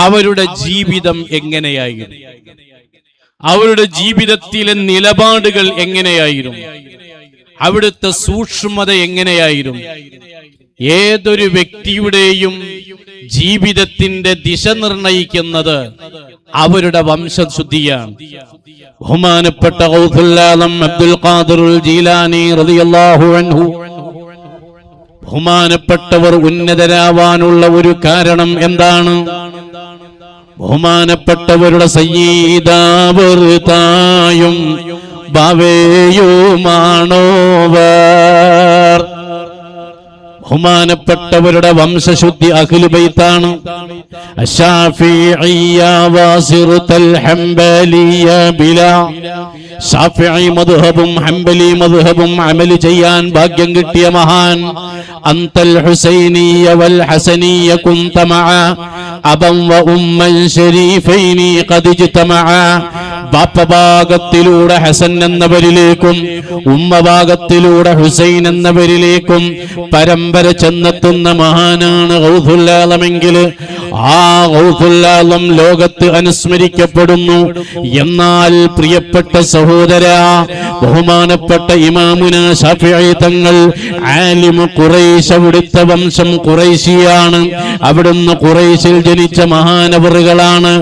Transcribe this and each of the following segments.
അവരുടെ ജീവിതം എങ്ങനെയായിരുന്നു, അവരുടെ ജീവിതത്തിലെ നിലപാടുകൾ എങ്ങനെയായിരുന്നു, അവിടുത്തെ സൂക്ഷ്മത എങ്ങനെയായിരുന്നു. ഏതൊരു വ്യക്തിയുടെയും ജീവിതത്തിന്റെ ദിശ നിർണയിക്കുന്നത് അവരുടെ വംശശുദ്ധിയാണ്. ബഹുമാനപ്പെട്ട ഗൗസുൽ ആലം അബ്ദുൽ ഖാദിർ ജീലാനി റളിയല്ലാഹു അൻഹു, ബഹുമാനപ്പെട്ടവർ ഉന്നതരാവാനുള്ള ഒരു കാരണം എന്താണ്? ബഹുമാനപ്പെട്ടവരുടെ സയ്യിദാവർ തായും ബാവയുമാണോവർ. ബഹുമാനപ്പെട്ടവരുടെ വംശശുദ്ധി അഹ്ലു ബൈത്താണ്. അശ്ശാഫിഇയ്യ വാസിറത്തുൽ ഹംബലിയ ബിലാ, ശാഫിഈ മദ്ഹബും ഹംബലി മദ്ഹബും അമൽ ചെയ്യാൻ ഭാഗ്യം കിട്ടിയ മഹാൻ. അന്തൽ ഹുസൈനിയ വൽ ഹസനിയ കുന്ത മഅ അബൻ വ ഉമ്മൻ ശരീഫൈനി ഖദ് ഇജ്തമഅ. ബാപ്പഭാഗത്തിലൂടെ ഹസൻ എന്നവരിലേക്കും ഉമ്മഭാഗത്തിലൂടെ ഹുസൈൻ എന്നവരിലേക്കും പരമ്പര ചെന്നെത്തുന്ന മഹാനാണ് ഗൗസുൽ ആലമെങ്കിൽ ആ ഗൗസുൽ ആലം ലോകത്ത് അനുസ്മരിക്കപ്പെടുന്നു. എന്നാൽ പ്രിയപ്പെട്ട സഹോദര, ബഹുമാനപ്പെട്ട ഇമാമുന ശാഫിഈ തങ്ങൾ ആലിമു ഖുറൈശ്, അവിടുത്തെ വംശം ഖുറൈശിയാണ്. അവിടുന്ന് ഖുറൈശിൽ ജനിച്ച മഹാനവറുകളാണ്.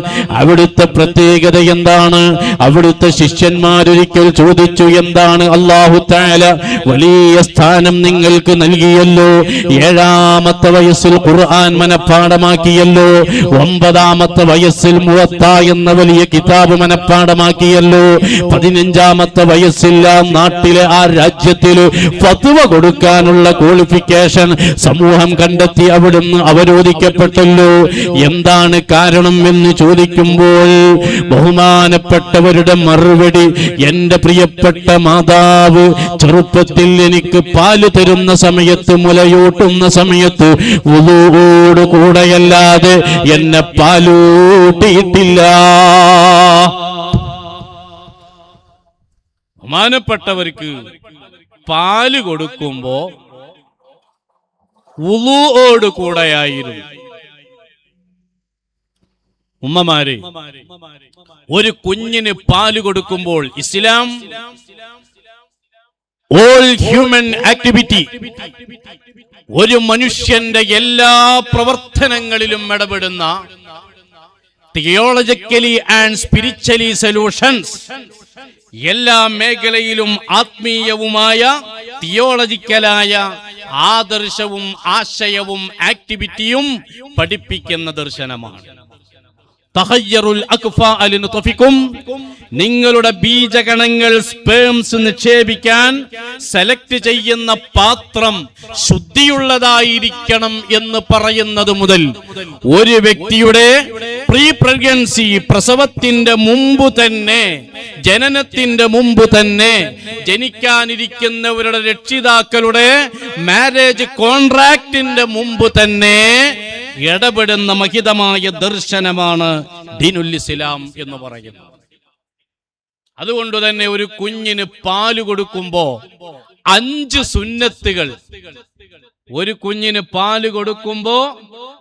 അവിടുത്തെ പ്രത്യേകത എന്താണ്? അവിടുത്തെ ശിഷ്യന്മാരൊരിക്കൽ ചോദിച്ചു, എന്താണ് അല്ലാഹു തആല വലിയ സ്ഥാനം നിങ്ങൾക്ക് നൽകിയല്ലോ, 7ാമത്തെ വയസ്സിൽ ഖുർആൻ മനഃപ്പാഠമാക്കിയല്ലോ, 9ാമത്തെ വയസ്സിൽ മുവത്ത എന്ന വലിയ കിതാബ് മനഃപ്പാഠമാക്കിയല്ലോ, 15ാമത്തെ വയസ്സിൽ ആ നാട്ടിലെ ആ രാജ്യത്തിൽ ഫത്വ കൊടുക്കാനുള്ള ക്വാളിഫിക്കേഷൻ സമൂഹം കണ്ടെത്തി അവിടുന്ന് അവരോധിക്കപ്പെട്ടല്ലോ. എന്താണ് കാരണം എന്ന് ചോദിക്കുമ്പോൾ ബഹുമാനപ്പെട്ടവരുടെ മറുപടി, എന്റെ പ്രിയപ്പെട്ട മാതാവ് ചെറുപ്പത്തിൽ എനിക്ക് പാല് തരുന്ന സമയത്ത്, മുലയൂട്ടുന്ന സമയത്ത് വുളൂഓട് കൂടെയല്ലാതെ എന്നെ പാലൂട്ടിയിട്ടില്ല. ബഹുമാനപ്പെട്ടവർക്ക് പാല് കൊടുക്കുമ്പോ വുളൂഓട് കൂടെയായിരുന്നു. ഉമ്മമാരെ, ഒരു കുഞ്ഞിന് പാല് കൊടുക്കുമ്പോൾ ഇസ്ലാം ഓൾ ഹ്യൂമൻ ആക്ടിവിറ്റി, ഒരു മനുഷ്യന്റെ എല്ലാ പ്രവർത്തനങ്ങളിലും ഇടപെടുന്ന തിയോളജിക്കലി ആൻഡ് സ്പിരിച്വലി സൊല്യൂഷൻസ്, എല്ലാ മേഖലയിലും ആത്മീയവുമായ തിയോളജിക്കലായ ആദർശവും ആശയവും ആക്ടിവിറ്റിയും പഠിപ്പിക്കുന്ന ദർശനമാണ്. തഖയ്യറുൽ അക്ഫാഅ ലിനുത്ഫികും, നിങ്ങളുടെ ബീജകണങ്ങൾ സ്പേംസ് നിക്ഷേപിക്കാൻ സെലക്ട് ചെയ്യുന്ന പാത്രം ശുദ്ധിയുള്ളതായിരിക്കണം എന്ന് പറയുന്നത് മുതൽ ഒരു വ്യക്തിയുടെ പ്രീ പ്രഗ്നൻസി, പ്രസവത്തിന്റെ മുമ്പ് തന്നെ, ജനനത്തിന്റെ മുമ്പ് തന്നെ, ജനിക്കാനിരിക്കുന്നവരുടെ രക്ഷിതാക്കളുടെ മാരേജ് കോൺട്രാക്റ്റിന്റെ മുമ്പ് തന്നെ ഇടപെടുന്ന മഹിതമായ ദർശനമാണ് ദീനുൽ ഇസ്ലാം എന്ന് പറയുന്നത്. അതുകൊണ്ട് തന്നെ ഒരു കുഞ്ഞിന് പാല് കൊടുക്കുമ്പോ 5 സുന്നത്തുകൾ, ഒരു കുഞ്ഞിന് പാല് കൊടുക്കുമ്പോ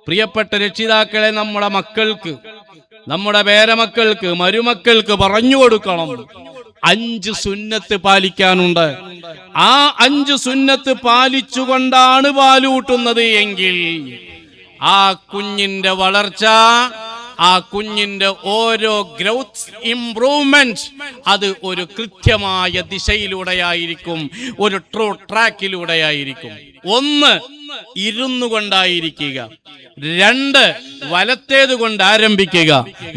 പ്രിയപ്പെട്ട രക്ഷിതാക്കളെ, നമ്മുടെ മക്കൾക്ക്, നമ്മുടെ പേരമക്കൾക്ക്, മരുമക്കൾക്ക് പറഞ്ഞു കൊടുക്കണം. 5 സുന്നത്ത് പാലിക്കാനുണ്ട്. ആ 5 സുന്നത്ത് പാലിച്ചുകൊണ്ടാണ് പാലൂട്ടുന്നത് എങ്കിൽ ആ കുഞ്ഞിന്റെ വളർച്ച, ആ കുഞ്ഞിന്റെ ഓരോ ഗ്രോത്ത് ഇംപ്രൂവ്മെന്റ് അത് ഒരു കൃത്യമായ ദിശയിലൂടെയായിരിക്കും, ഒരു ട്രൂ ട്രാക്കിലൂടെയായിരിക്കും. 1, ഇരുന്നു കൊണ്ടായിരിക്കുക. 2, വലത്തേത് കൊണ്ട് ആരംഭിക്കുക.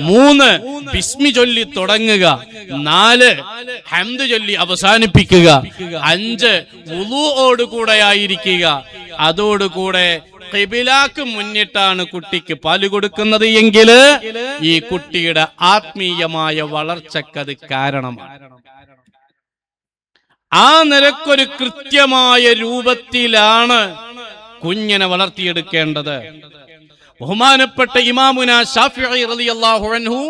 3, ബിസ്മി ചൊല്ലി തുടങ്ങുക. 4, ഹംദ് ചൊല്ലി അവസാനിപ്പിക്കുക. 5, വുളൂഓട് കൂടെയായിരിക്കുക. അതോടുകൂടെ ഖിബിലാക്ക് മുന്നിട്ടാണ് കുട്ടിക്ക് പാല് കൊടുക്കുന്നത് എങ്കിൽ ഈ കുട്ടിയുടെ ആത്മീയമായ വളർച്ചക്കത് കാരണമാണ്. ആ നിലക്കൊരു കൃത്യമായ രൂപത്തിലാണ് കുഞ്ഞിനെ വളർത്തിയെടുക്കേണ്ടത്. ബഹുമാനപ്പെട്ട ഇമാമുന ശാഫിഈ റളിയല്ലാഹു അൻഹു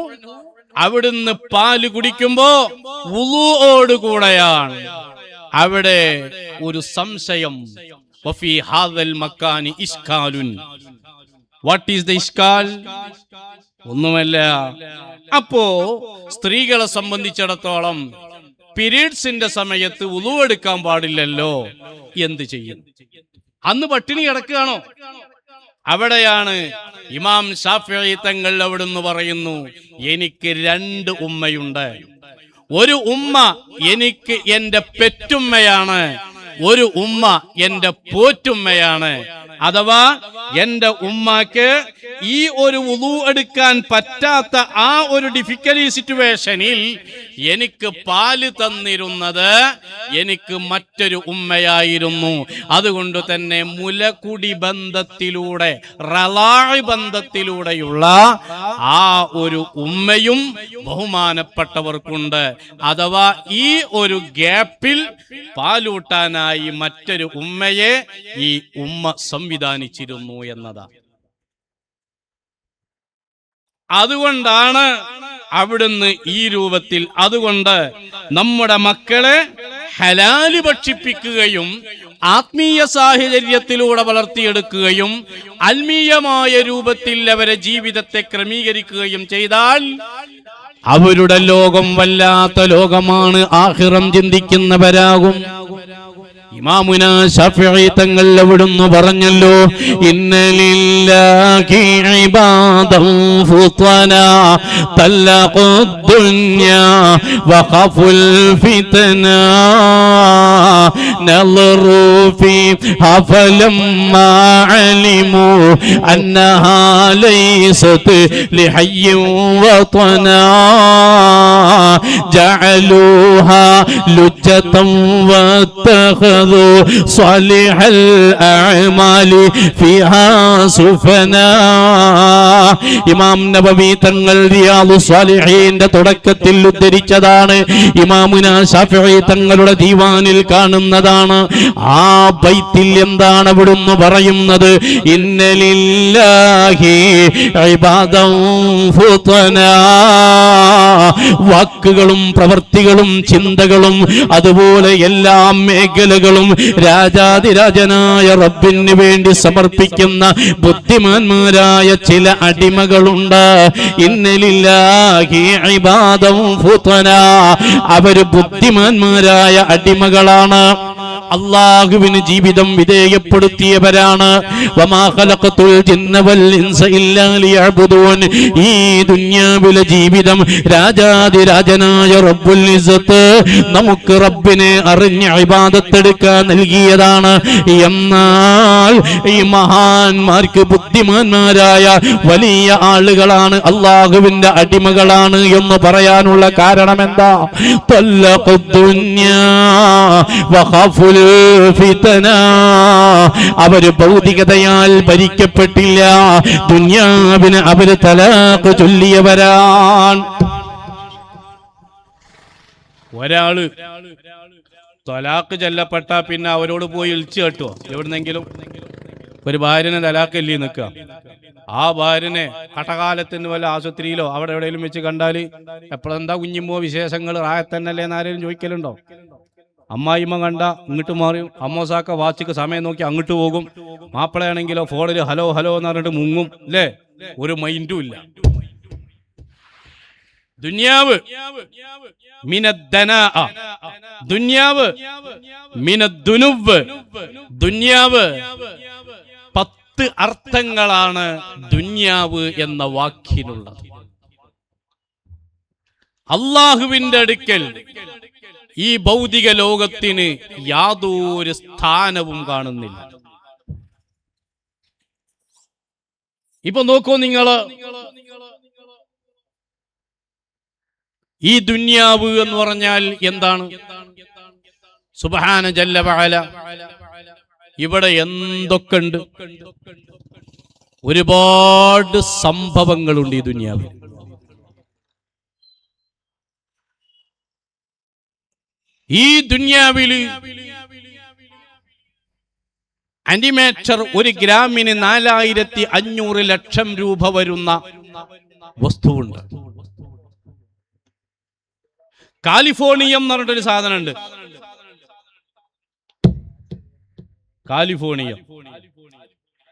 അവിടുന്ന് പാല് കുടിക്കുമ്പോ വുളൂഓട് കൂടെയാണ്. അവിടെ ഒരു സംശയം, വഫീ ഹാദൽ മക്കാനി ഇഷ്കാലുൻ, വാട്ട് ഈസ് ദ ഇഷ്കാൽ? ഒന്നുമല്ല. അപ്പോ സ്ത്രീകളെ സംബന്ധിച്ചിടത്തോളം പീരീഡ്സിന്റെ സമയത്ത് വുളു എടുക്കാൻ പാടില്ലല്ലോ. എന്ത് ചെയ്യും? അന്ന് പട്ടിണി കിടക്കുകയാണോ? അവിടെയാണ് ഇമാം ശാഫിഈ തങ്ങൾ അവിടുന്ന് പറയുന്നു, എനിക്ക് 2 ഉമ്മയുണ്ട്. ഒരു ഉമ്മ എനിക്ക് എന്റെ പെറ്റുമ്മയാണ്, ഒരു ഉമ്മ എന്റെ പോറ്റുമ്മയാണ്. അഥവാ എന്റെ ഉമ്മക്ക് ഈ ഒരു വുളു എടുക്കാൻ പറ്റാത്ത ആ ഒരു ഡിഫിക്കൽട്ട് സിറ്റുവേഷനിൽ എനിക്ക് പാല് തന്നിരുന്നത് എനിക്ക് മറ്റൊരു ഉമ്മയായിരുന്നു. അതുകൊണ്ട് തന്നെ മുലകുടി ബന്ധത്തിലൂടെ, റളാഇ ബന്ധത്തിലൂടെയുള്ള ആ ഒരു ഉമ്മയും ബഹുമാനപ്പെട്ടവർക്കുണ്ട്. അഥവാ ഈ ഒരു ഗ്യാപ്പിൽ പാലൂട്ടാനായി മറ്റൊരു ഉമ്മയെ ഈ ഉമ്മ സംവിധാനിച്ചിരുന്നു എന്നതാണ്. അതുകൊണ്ടാണ് അവിടുന്ന് ഈ രൂപത്തിൽ, അതുകൊണ്ട് നമ്മുടെ മക്കളെ ഹലാല് ഭക്ഷിപ്പിക്കുകയും ആത്മീയ സാഹചര്യത്തിലൂടെ വളർത്തിയെടുക്കുകയും ആത്മീയമായ രൂപത്തിൽ അവരെ ജീവിതത്തെ ക്രമീകരിക്കുകയും ചെയ്താൽ അവരുടെ ലോകം വല്ലാത്ത ലോകമാണ്. ആഖിറം ചിന്തിക്കുന്നവരാകും. ഇമാമുന ശാഫിഈ തങ്ങൾ അവിടുന്ന് പറഞ്ഞല്ലോ, ഇന്ന ലില്ലാഹി ഇബാദൻ ഫുതന തല്ലഖുദ് ദുനിയാ വഖഫുൽ ഫിതന നളറു ഫീ ഫലമ്മാ അലിമു അന്നഹാ ലൈസത് ലിഹയ്യിൻ വതന ജഅലൂഹാ ലുജ്ജതൻ വത്തഖദു صالح الأعمال فيها سفنا. ഇമാം നബവി തങ്ങൾ റിയാദു സ്വാലിഹീന്റെ തുടക്കത്തിൽ ഉദ്ധരിച്ചതാണ്. ഇമാമുന ശാഫിഈ തങ്ങളുടെ ദീവാനിൽ കാണുന്നതാണ്. ആ ബൈത്തിൽ എന്താണ് അവിടുന്ന് പറയുന്നത്? ഇന്ന ലില്ലാഹി ഇബാദൻ ഫുതനാ. വാക്കുകളും പ്രവൃത്തികളും ചിന്തകളും അതുപോലെ എല്ലാ മേഖലകളും രാജാതിരാജനായ റബ്ബിന് വേണ്ടി സമർപ്പിക്കുന്ന ബുദ്ധിമാന്മാരായ ചില അടിമകളുണ്ട്. ഇന്നലില്ലാഹി ഇബാദൻ ഫുതനാ. അവര് ബുദ്ധിമാന്മാരായ അടിമകളാണ്. അല്ലാഹുവിന് ജീവിതം വിധേയപ്പെടുത്തിയവരാണ്. വമാ ഖലഖതുൽ ജിന്ന വൽ ഇൻസ ഇല്ലാ ലിയഅ്ബുദൂൻ. ഈ ദുനിയാവിലെ ജീവിതം രാജാതിരാജനായ റബ്ബുൽ ഇസ്സത്ത് നമുക്ക് റബ്ബിനെ അറിഞ്ഞ് ഇബാദത്ത് എടുക്കാൻ നൽകിയതാണ്. എന്നാൽ ഈ മഹാന്മാർക്ക്, ബുദ്ധിമാന്മാരായ വലിയ ആളുകളാണ്, അല്ലാഹുവിന്റെ അടിമകളാണ് എന്ന് പറയാനുള്ള കാരണം എന്താ? തല്ലഖുദ് ദുനിയാ വഖഫുൽ ഫിതന. അവര് ഭൗതികതയാൽ ഭരിക്കപ്പെട്ടില്ല, ദുനിയാവിന് അവര് തലാഖ് ചൊല്ലിയവരാണ്. ഒരാള് തലാഖ് ചൊല്ലപ്പെട്ട പിന്നെ അവരോട് പോയി ഇളിച്ചു കേട്ടോ. എവിടുന്നെങ്കിലും ഒരു ഭാര്യനെ തലാഖല്ലി നിൽക്കുക, ആ ഭാര്യനെ കടകാലത്തിന് വല്ല ആശുപത്രിയിലോ അവിടെ എവിടെയെങ്കിലും വെച്ച് കണ്ടാൽ എപ്പോഴെന്താ കുഞ്ഞിമ്മോ വിശേഷങ്ങൾ റായത്തന്നല്ലേ എന്നാരും ചോദിക്കലുണ്ടോ? അമ്മായിമ്മ കണ്ട ഇങ്ങോട്ട് മാറിയും, അമ്മോസാക്ക വാച്ചിക്ക് സമയം നോക്കി അങ്ങോട്ട് പോകും. മാപ്പിളയാണെങ്കിലോ ഫോണിൽ ഹലോ ഹലോ എന്ന് പറഞ്ഞിട്ട് മുങ്ങും. അല്ലേ? ഒരു മൈൻഡും ഇല്ല. ദുനിയാവ് മിനദ്ദനാ, ദുനിയാവ് മിനദ്ദുനുവ്. ദുനിയാവ് 10 അർത്ഥങ്ങളാണ് ദുനിയാവ് എന്ന വാക്കിനുള്ളത്. അല്ലാഹുവിന്റെ അടുക്കൽ ഈ ഭൗതിക ലോകത്തിന് യാതൊരു സ്ഥാനവും കാണുന്നില്ല. ഇപ്പൊ നോക്കൂ നിങ്ങള്, ഈ ദുനിയാവ് എന്ന് പറഞ്ഞാൽ എന്താണ്? സുബ്ഹാന ജല്ല വഅല, ഇവിടെ എന്തൊക്കെ ഉണ്ട്? ഒരുപാട് സംഭവങ്ങളുണ്ട് ഈ ദുനിയാവിൽ. ഈ ദുനിയാവില് ആന്റിമാറ്റർ 1 ഗ്രാമിന് 4500 ലക്ഷം രൂപ വരുന്ന വസ്തുവുണ്ട്. കാലിഫോർണിയം എന്ന് പറഞ്ഞിട്ടൊരു സാധനമുണ്ട്. കാലിഫോർണിയം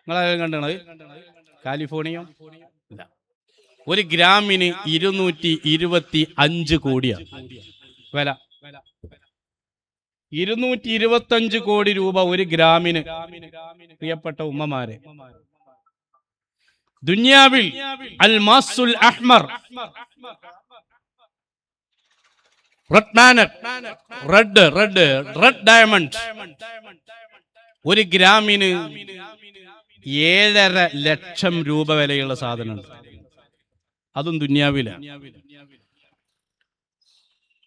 നിങ്ങളെ കണ്ടത്? കാലിഫോർണിയ ഇല്ല. 1 ഗ്രാമിന് 225 കോടിയാണ് വില. 225 കോടി രൂപ 1 ഗ്രാമിന്. പ്രിയപ്പെട്ട ഉമ്മമാരെ, ദുനിയാവിൽ അൽ മാസുൽ അഹ്മർ, റെഡ് ഡയമണ്ട് 1 ഗ്രാമിന് 7.5 ലക്ഷം രൂപ വിലയുള്ള സാധനമുണ്ട്. അതും ദുനിയാവിലാണ്.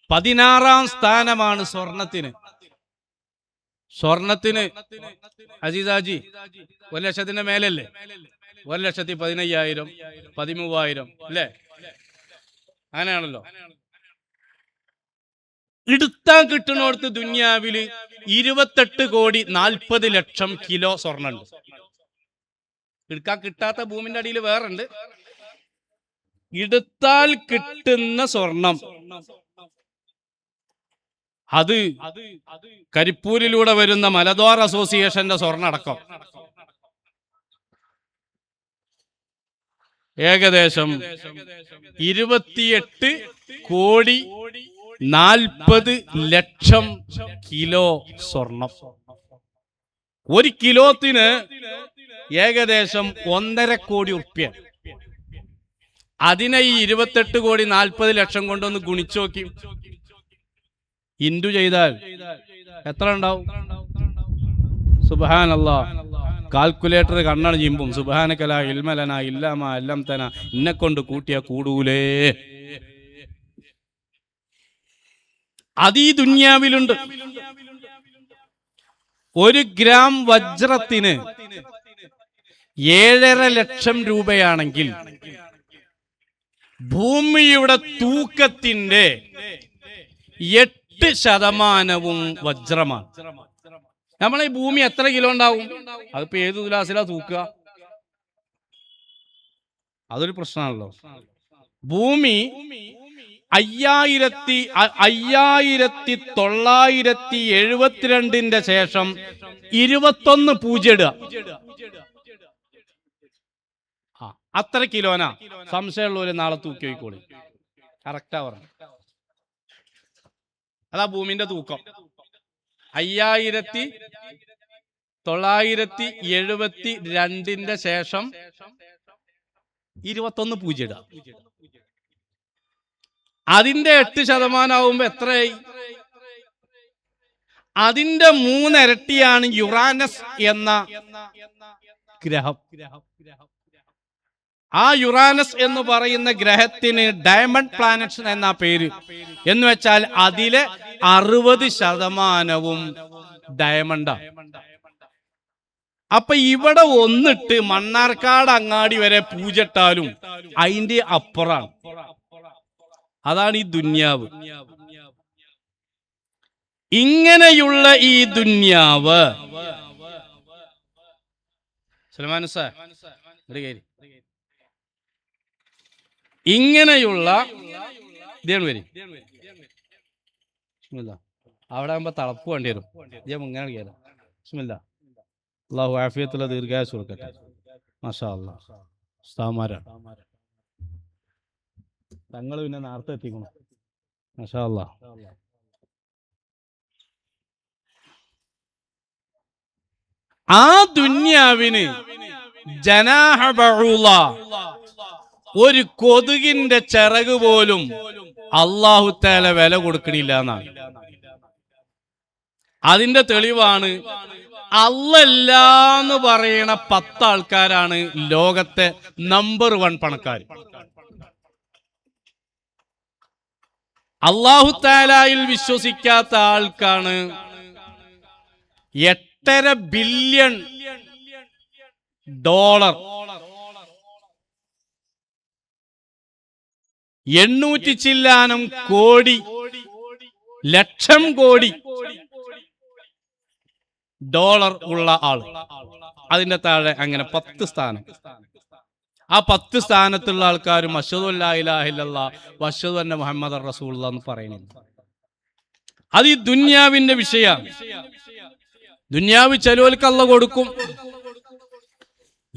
16ാം സ്ഥാനമാണ് സ്വർണത്തിന്. അസീസാജി 1 ലക്ഷത്തിന്റെ മേലല്ലേ? 1,15,000, 13,000 അല്ലേ? അങ്ങനെയാണല്ലോ. എടുത്താൻ കിട്ടുന്നിടത്ത് ദുനിയാവില് 28 കോടി 40 ലക്ഷം കിലോ സ്വർണ്ണുണ്ട്. എടുക്കാൻ കിട്ടാത്ത ഭൂമിന്റെ അടിയിൽ വേറെ ഉണ്ട്. എടുത്താൽ കിട്ടുന്ന സ്വർണം അത് കരിപ്പൂരിലൂടെ വരുന്ന മലബാർ അസോസിയേഷന്റെ സ്വർണ്ണടക്കം ഏകദേശം 28 കോടി 40 ലക്ഷം കിലോ സ്വർണം. 1 കിലോത്തിന് ഏകദേശം 1.5 കോടി ഉറുപ്പ്യ. അതിനെ ഈ 28 കോടി 40 ലക്ഷം കൊണ്ടൊന്ന് ഗുണിച്ചു നോക്കി ഇൻഡു ചെയ്താൽ എത്ര ഉണ്ടാവും? സുബ്ഹാനല്ലാഹ്, കാൽക്കുലേറ്റർ കണ്ണാണ് ചിമ്പും. സുബ്ഹാനക ലാ ഇൽമ ലനാ ഇല്ലാ മാ അല്ലംതനാ, എന്നെ കൊണ്ട് കൂട്ടിയാ കൂടൂലേ. അത് ഈ ദുനിയാവിലുണ്ട്. 1 ഗ്രാം വജ്രത്തിന് 7.5 ലക്ഷം രൂപയാണെങ്കിൽ ഭൂമിയുടെ തൂക്കത്തിന്റെ 8% വജ്രമാണ്. നമ്മളെ ഈ ഭൂമി എത്ര കിലോ ഉണ്ടാവും? അതിപ്പോ ഏത് തുലാസിലാ തൂക്കുക? അതൊരു പ്രശ്നമാണല്ലോ. ഭൂമി 5972 ശേഷം 21 പൂജ്യം ഇടുക. അത്ര കിലോനാ. സംശയമുള്ളവര് നാളെ തൂക്കി വയ്ക്കോളി. കറക്റ്റാ പറഞ്ഞു. അതാ ഭൂമിന്റെ തൂക്കം. 5972 ശേഷം 21 പൂജ്യം ഇടുക. അതിന്റെ 8% ആവുമ്പോ എത്രയായി? അതിന്റെ 3 ഇരട്ടിയാണ് യുറാനസ് എന്ന ഗ്രഹം. ആ യുറാനസ് എന്ന് പറയുന്ന ഗ്രഹത്തിന് ഡയമണ്ട് പ്ലാനറ്റ്സ് എന്ന പേര്. എന്ന് വെച്ചാൽ അതിലെ 60% ഡയമണ്ടാ. അപ്പൊ ഇവിടെ ഒന്നിട്ട് മണ്ണാർക്കാട് അങ്ങാടി വരെ പൂജട്ടാലും അതിന്റെ അപ്പുറാണ്. അതാണ് ഈ ദുന്യാവ്. ഇങ്ങനെയുള്ള ഈ ദുന്യാവ് ഇങ്ങനെയുള്ള അവിടെ ആകുമ്പോ തളപ്പ് വേണ്ടി വരും. ഇങ്ങനെ കയറാം. ബിസ്മില്ലാ. അല്ലാഹു ആഫിയത്തുള്ള ദീർഘായുസ്സ് കൊടുക്കട്ടെ. മാഷാ അല്ലാഹ്. ഉസ്താദ്മാരാണ് തങ്ങൾ. പിന്നെ നേരത്തെ എത്തിക്കണം. മാഷാ അല്ലാഹ്. ആ ദുന്യാവിന് ജനാഹ ബഊള, ഒരു കൊതുകിന്റെ ചിറക് പോലും അല്ലാഹു തആല വില കൊടുക്കണില്ല എന്നാണ്. അതിന്റെ തെളിവാണ് അല്ലാഹ് പറയണ 10 ആൾക്കാരാണ് ലോകത്തെ നമ്പർ 1 പണക്കാർ. അല്ലാഹു തആലയിൽ വിശ്വസിക്കാത്ത ആൾക്കാണ് 8.5 ബില്യൺ ഡോളർ 800 ചില്ലാനം കോടി ലക്ഷം കോടി ഡോളർ ഉള്ള ആൾ. അതിന്റെ താഴെ അങ്ങനെ 10 സ്ഥാനം. ആ 10 സ്ഥാനത്തുള്ള ആൾക്കാരും അശ്ഹദു അല്ലാ ഇലാഹ ഇല്ലല്ലാഹ് വഅശ്ഹദു അന്ന മുഹമ്മദർ റസൂലുള്ളാഹ് എന്ന് പറയുന്നില്ല. അത് ഈ ദുന്യാവിന്റെ വിഷയമാണ്. ദുന്യാവ് ചിലവർക്ക് അല്ലാഹ് കൊടുക്കും,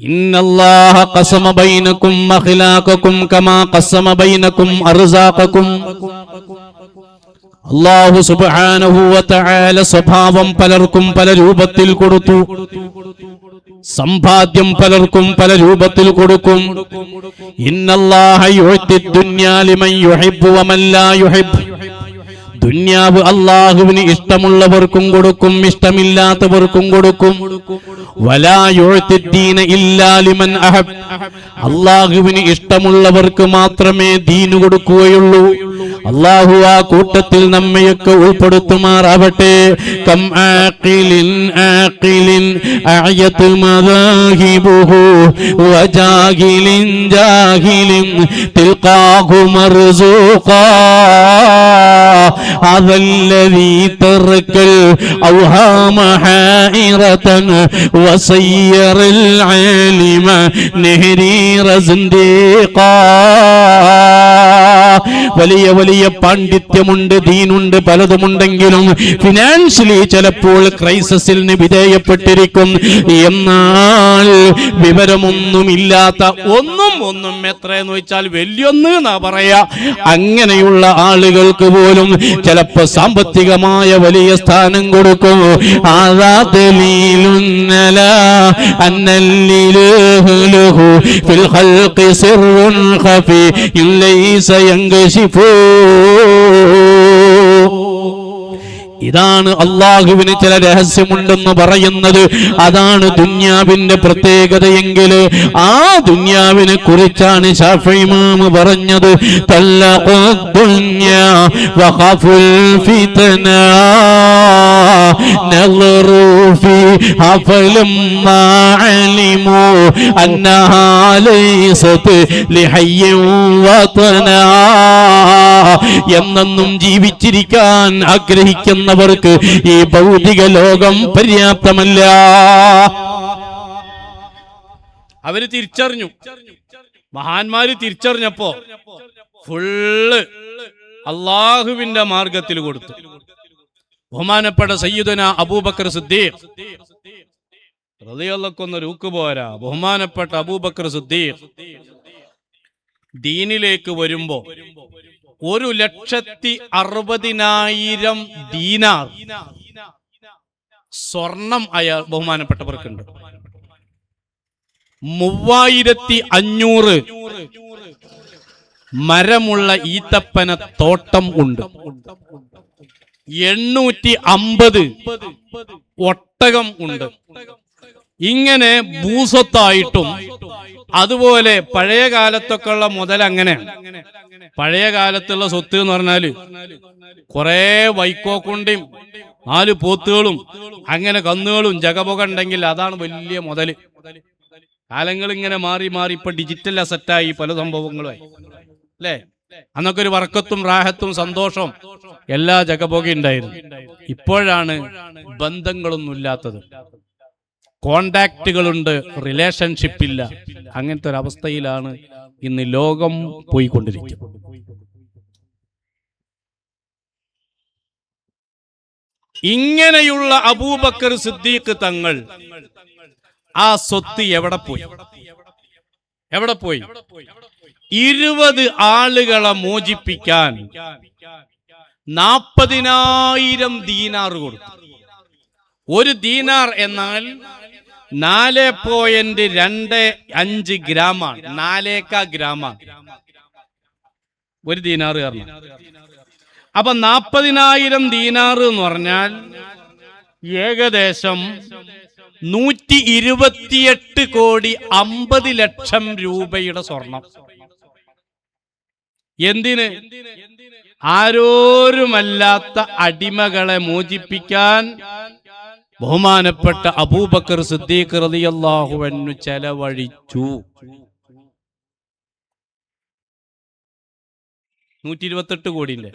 ഇന്നല്ലാഹ ഖസമ ബൈനകും അഖ്ലാഖകും കമാ ഖസമ ബൈനകും അർസാഖകും. അല്ലാഹു സുബ്ഹാനഹു വ തആല സ്വഭാവം പലർക്കും പല രൂപത്തിൽ കൊടുത്തു. സമ്പാദ്യം പലർക്കും പല രൂപത്തിൽ കൊടുക്കും. ഇന്നല്ലാഹ യുഅതി ദുനിയാ ലിമൻ യുഹിബ്ബു വമൻ ലാ യുഹിബ്ബു. ദുനിയാവ് അല്ലാഹുവിന് ഇഷ്ടമുള്ളവർക്കും കൊടുക്കും, ഇഷ്ടമില്ലാത്തവർക്കും കൊടുക്കും. വലാ യുഅതി ദീന ഇല്ലാ ലിമൻ അഹബ്. അല്ലാഹുവിന് ഇഷ്ടമുള്ളവർക്ക് മാത്രമേ ദീൻ കൊടുക്കുകയുള്ളൂ. അല്ലാഹു ആ കൂട്ടത്തിൽ നമ്മയൊക്കെ ഉൾപ്പെടുത്തുമാറാവട്ടെ. കം ആഖിലിൻ ആഖിലിൻ അയതുൽ മദാഹിബുഹു വജാഹിലിൻ ജാഹിലിൻ തിൽഖാഹു മർസൂഖാ അദല്ലദീ തർക്കൽ ഔഹാമ ഹായിറതൻ വസയ്യറൽ ആലിമ നഹരീറ സിന്ദീഖാ. വലിയ വലിയ പാണ്ഡിത്യമുണ്ട്, ദീനുണ്ട്, പലതുമുണ്ടെങ്കിലും ഫിനാൻഷ്യലി ചിലപ്പോൾ ക്രൈസിസിന് വിധേയപ്പെട്ടിരിക്കും. എന്നാൽ വിവരമൊന്നുമില്ലാത്ത ഒന്നും എത്രയെന്ന് വെച്ചാൽ വലിയൊന്ന് എന്നാ പറയാ, അങ്ങനെയുള്ള ആളുകൾക്ക് പോലും ചിലപ്പോ സാമ്പത്തികമായ വലിയ സ്ഥാനം കൊടുക്കും. ഇതാണ് അള്ളാഹുവിന് ചില രഹസ്യമുണ്ടെന്ന് പറയുന്നത്. അതാണ് ദുന്യാവിന്റെ പ്രത്യേകതയെങ്കിൽ ആ ദുന്യാവിനെ കുറിച്ചാണ് ശാഫിഈ ഇമാം പറഞ്ഞത്. തല്ലഖുദ്ദുന്യാ വഖഫുൽ ഫിത്നാ നളറു ഫി ഹഫലം മാ അലിമു അന്നഹാ ലൈസത് ലിഹയ്യിൻ വതനാ. എന്നെന്നും ജീവിച്ചിരിക്കാൻ ആഗ്രഹിക്കുന്നവർക്ക് ഈ ഭൗതിക ലോകം പര്യാപ്തമല്ല. അവര് തിരിച്ചറിഞ്ഞു, മഹാന്മാര് തിരിച്ചറിഞ്ഞപ്പോ ഫുള്ള് അള്ളാഹുവിന്റെ മാർഗത്തിൽ കൊടുത്തു. ബഹുമാനപ്പെട്ട സയ്യിദുനാ അബൂബക്കർ സിദ്ദീഖ് റളിയല്ലാഹു അൻഹു രൂക്ക് പോരാ. ബഹുമാനപ്പെട്ട അബൂബക്കർ സിദ്ദീഖ് ദീനിലേക്ക് വരുമ്പോ 1,60,000 ദീനാർ സ്വർണം അയാൾ ബഹുമാനപ്പെട്ടവർക്കുണ്ട്. 3,500 മരമുള്ള ഈത്തപ്പന തോട്ടം ഉണ്ട്. 850 ഒട്ടകം ഉണ്ട്. ഇങ്ങനെ ഭൂസ്വത്തായിട്ടും അതുപോലെ പഴയ കാലത്തൊക്കെ ഉള്ള മുതൽ അങ്ങനെ. പഴയ കാലത്തുള്ള സ്വത്ത് എന്ന് പറഞ്ഞാല് കുറെ വൈക്കോക്കുണ്ടിയും 4 പോത്തുകളും അങ്ങനെ കന്നുകളും ജഗപുക ഉണ്ടെങ്കിൽ അതാണ് വലിയ മുതല്. കാലങ്ങൾ ഇങ്ങനെ മാറി മാറി ഇപ്പൊ ഡിജിറ്റൽ അസറ്റായി പല സംഭവങ്ങളുമായി അല്ലേ. അന്നൊക്കെ ഒരു വർക്കത്തും റാഹത്തും സന്തോഷവും എല്ലാ ജഗപുകയും ഉണ്ടായിരുന്നു. ഇപ്പോഴാണ് ബന്ധങ്ങളൊന്നും ഇല്ലാത്തത്, കോണ്ടാക്റ്റുകളുണ്ട്, റിലേഷൻഷിപ്പ് ഇല്ല. അങ്ങനത്തെ ഒരു അവസ്ഥയിലാണ് ഇന്ന് ലോകം പോയിക്കൊണ്ടിരിക്കുന്നത്. ഇങ്ങനെയുള്ള അബൂബക്കർ സിദ്ദീഖ് തങ്ങൾ ആ സ്വത്ത് എവിടെ പോയി? 20 ആളുകളെ മോചിപ്പിക്കാൻ 40,000 ദീനാർ കൊടുത്തു. ഒരു ദീനാർ എന്നാൽ 4.25 ഗ്രാമാണ്. 4 ഗ്രാമാണ് ഒരു ദീനാർ കാരണം. അപ്പൊ 40,000 ദീനാർ എന്ന് പറഞ്ഞാൽ ഏകദേശം 128,50,00,000 രൂപയുടെ സ്വർണം. എന്തിന്? ആരോരുമല്ലാത്ത അടിമകളെ മോചിപ്പിക്കാൻ ബഹുമാനപ്പെട്ട അബൂബക്കർ സിദ്ദീഖ് റളിയല്ലാഹു അൻഹു ചെലവഴിച്ചു. 128 കോടിന്റെ.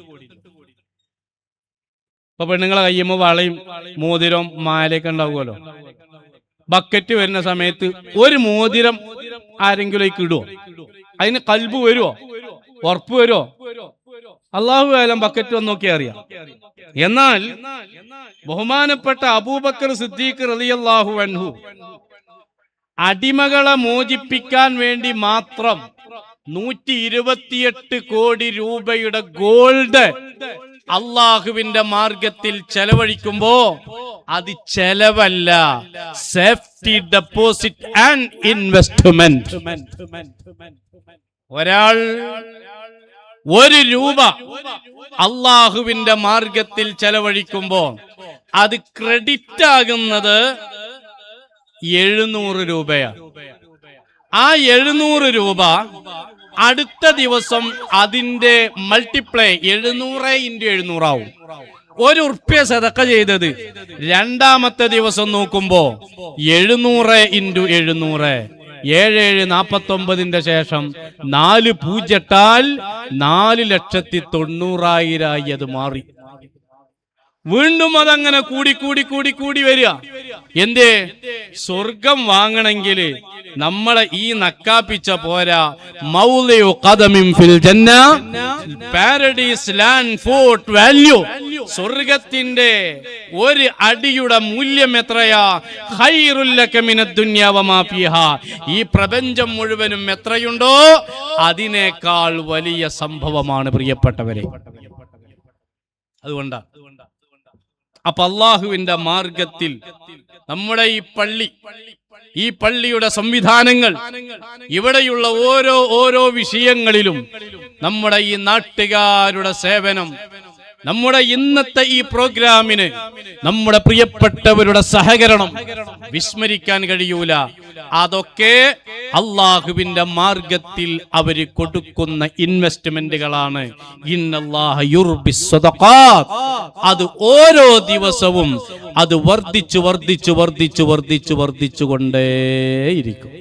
ഇപ്പൊ പെണ്ണുങ്ങളെ കയ്യുമ്പോ വളയും മോതിരം മാലയൊക്കെ ഉണ്ടാവുമല്ലോ. ബക്കറ്റ് വരുന്ന സമയത്ത് ഒരു മോതിരം ആരെങ്കിലും ഇടുവോ? അതിന് കൽബ് വരുവോ? ഉറപ്പ് വരുവോ? അള്ളാഹു ആലം. ബക്കറ്റ് വന്ന് നോക്കിയാൽ അറിയാം. എന്നാൽ ബഹുമാനപ്പെട്ട അബൂബക്കർ സിദ്ദീഖ് റളിയല്ലാഹു അൻഹു അടിമകളെ മോചിപ്പിക്കാൻ വേണ്ടി മാത്രം 128 കോടി രൂപയുടെ ഗോൾഡ് അള്ളാഹുവിന്റെ മാർഗത്തിൽ ചെലവഴിക്കുമ്പോ അത് ചെലവല്ല, സേഫ്റ്റി ഡെപ്പോസിറ്റ് ആൻഡ് ഇൻവെസ്റ്റ്മെന്റ്. ഒരാൾ 1 രൂപ അള്ളാഹുവിന്റെ മാർഗത്തിൽ ചെലവഴിക്കുമ്പോ അത് ക്രെഡിറ്റ് ആകുന്നത് 700 രൂപയാണ്. ആ 700 രൂപ അടുത്ത ദിവസം അതിന്റെ മൾട്ടിപ്ലൈ 700 × 700 ആവും. 1 ഉറുപ്യ സദഖ ചെയ്തത് രണ്ടാമത്തെ ദിവസം നോക്കുമ്പോ 700 × 700 7,749 ശേഷം 4 പൂജ്യട്ടാൽ 4,90,000 അത് മാറി. വീണ്ടും അതങ്ങനെ കൂടി കൂടി കൂടി കൂടി വരിക. എന്തേ? സ്വർഗം വാങ്ങണമെങ്കിൽ നമ്മളെ ഈ നക്കാപ്പിച്ച പോരാ. മൗളിഉ ഖദമിൻ ഫിൽ ജന്ന, പാരഡൈസ് ലാൻഡ് ഫോർട്ട് വാല്യൂ. സ്വർഗത്തിന്റെ 1 അടിയുടെ മൂല്യം എത്രയാ? ഖൈറുൽ ലക മിനദ് ദുനിയ വമാ ഫീഹാ. ഈ പ്രപഞ്ചം മുഴുവനും എത്രയുണ്ടോ അതിനേക്കാൾ വലിയ സംഭവമാണ് പ്രിയപ്പെട്ടവരെ. അതുകൊണ്ടാ അപ്പൊ അള്ളാഹുവിന്റെ മാർഗത്തിൽ നമ്മുടെ ഈ പള്ളിയുടെ സംവിധാനങ്ങൾ, ഇവിടെയുള്ള ഓരോ വിഷയങ്ങളിലും നമ്മുടെ ഈ നാട്ടുകാരുടെ സേവനം, നമ്മുടെ ഇന്നത്തെ ഈ പ്രോഗ്രാമിന് നമ്മുടെ പ്രിയപ്പെട്ടവരുടെ സഹകരണം വിസ്മരിക്കാൻ കഴിയൂല. അതൊക്കെ അള്ളാഹുവിന്റെ മാർഗത്തിൽ അവര് കൊടുക്കുന്ന ഇൻവെസ്റ്റ്മെന്റുകളാണ്. ഇന്നല്ലാഹ യുർബിസ് സദഖാത്ത്. അത് ഓരോ ദിവസവും അത് വർദ്ധിച്ചു വർദ്ധിച്ചു വർദ്ധിച്ചു വർദ്ധിച്ചു വർദ്ധിച്ചു കൊണ്ടേയിരിക്കും.